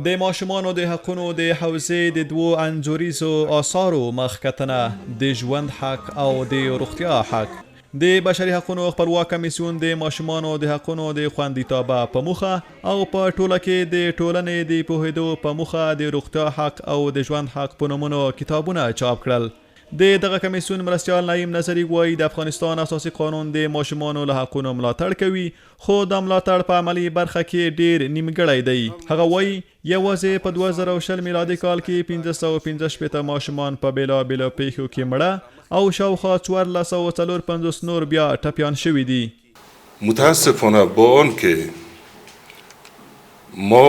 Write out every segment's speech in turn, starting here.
د ماشومانو د حقونو د حوزې د دوو انځوریزو آثارو مخکتنه د ژوند حق او د روغتیا حق. د بشري حقونو خپلواک کمیسیون د ماشومانو د حقونو د خوندیتابه په موخه او په ټوله کې د ټولنې د پوهېدو په موخه د روغتیا حق او د ژوند حق په نومونو کتابونه چاپ کړل. د دغه کمیسیون مرستیال نعیم نظري وایي د افغانستان اساسي قانون د ماشومانو له حقونو ملاتړ کوي، خو د ملاتړ په عملي برخه کې ډیر نیمګړی دی. هغه وایي یوازې په 2020 میلادي کال کې 1565 ماشومان په بېلابېلو پیښو کې مړه او شاوخوا 1454 نور بیا ټپیان شوي دي. متاسفانه با آنکه ما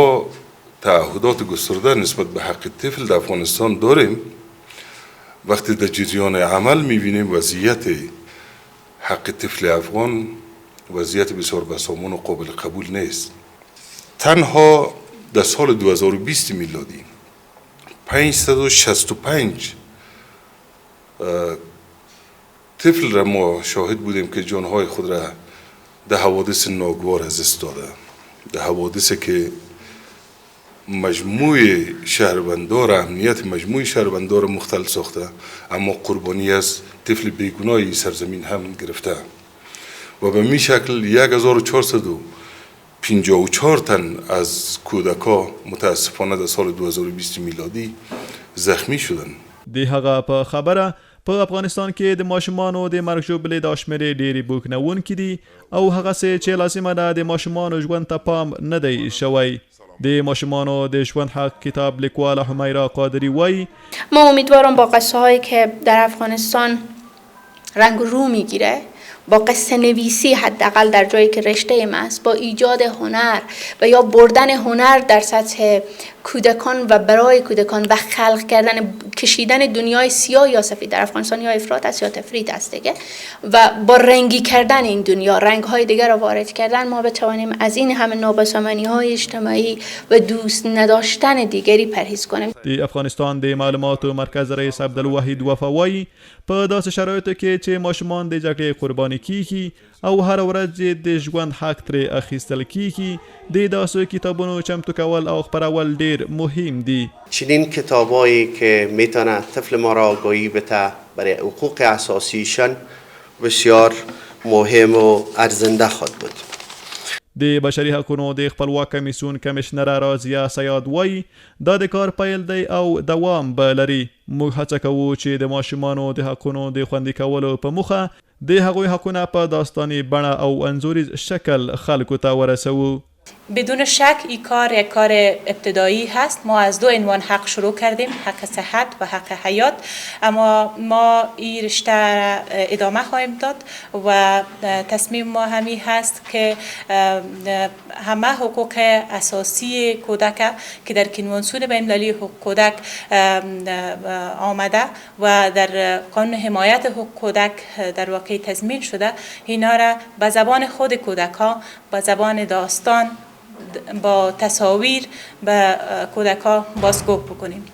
تعهدات گسترده نسبت به حق طفل در افغانستان داریم، وقتی در جریان عمل میبینیم وضعیت حق طفل افغان وضعیت بسیار بسامان و قابل قبول نیست. تنها در سال 2020 میلادی 565 طفل را ما شاهد بودیم که جانهای خود را در حوادث ناگوار از دست داده. در حوادثی که مجموع شهروندان امنیت مجموع شهروندان مختل ساخته، اما قربانی از طفل بیگناهی سرزمین هم گرفته و به می شکل 1454 تن از کودکان متاسفانه در سال 2020 میلادی زخمی شدند. د هغه په خبره په افغانستان کې د ماشومانو د مرګ ژوبلې د شمیرې ډېرې بوکنونکې دي او هغسې چې لازمه ده د ماشومانو ژوند ته پام نه دی شوی. د ماشومانو د ژوند حق کتاب لیکوال حمیرا قادری وایي ما امیدوارم با قصه هایی که در افغانستان رنگ رو میگیره، با قصه نویسی حداقل در جایی که رشته ایم است، با ایجاد هنر و یا بردن هنر در سطح کودکان و برای کودکان و خلق کردن کشیدن دنیای سیاه یا سفید در افغانستان یا افراط است یا تفرید است دیگه، و با رنگی کردن این دنیا رنگ های دیگر را وارد کردن ما بتوانیم از این همه نابسامانی های اجتماعی و دوست نداشتن دیگری پرهیز کنیم. د افغانستان د معلوماتو مرکز رئیس عبدالوحید وفوایی په داسې شرایطو کې چې ماشومان د جګړې قرباني کیږي او هر ورځ د ژوند حق ترې اخیستل کیږي، د داسې کتابونو چمتو کول او خپرول ډیر مهم دي. چنین کتابایی که میتونه طفل ما را آگاهی بده برای حقوق اساسیشان بسیار مهم و ارزنده خواهد بود. د بشري حقونو د خپلواک کمیسیون کمشنره رازیه سیاد وایي دا د کار پیل دی او دوام به لري. موږ هڅه کوو چې د ماشومانو د حقونو د خوندي کولو په موخه د هغوی حقونه په داستاني بڼه او انځوریز شکل خلکو ته ورسوو. بدون شک این کار یک کار ابتدایی هست. ما از دو عنوان حق شروع کردیم، حق صحت و حق حیات، اما ما این رشته ادامه خواهیم داد و تصمیم ما همی هست که همه حقوق اساسی کودک که در کنوانسیون بین‌المللی حقوق کودک آمده و در قانون حمایت حقوق کودک در واقع تضمین شده، اینا را به زبان خود کودک‌ها، با زبان داستان، با تصاویر به کودک‌ها بازگو بکنیم.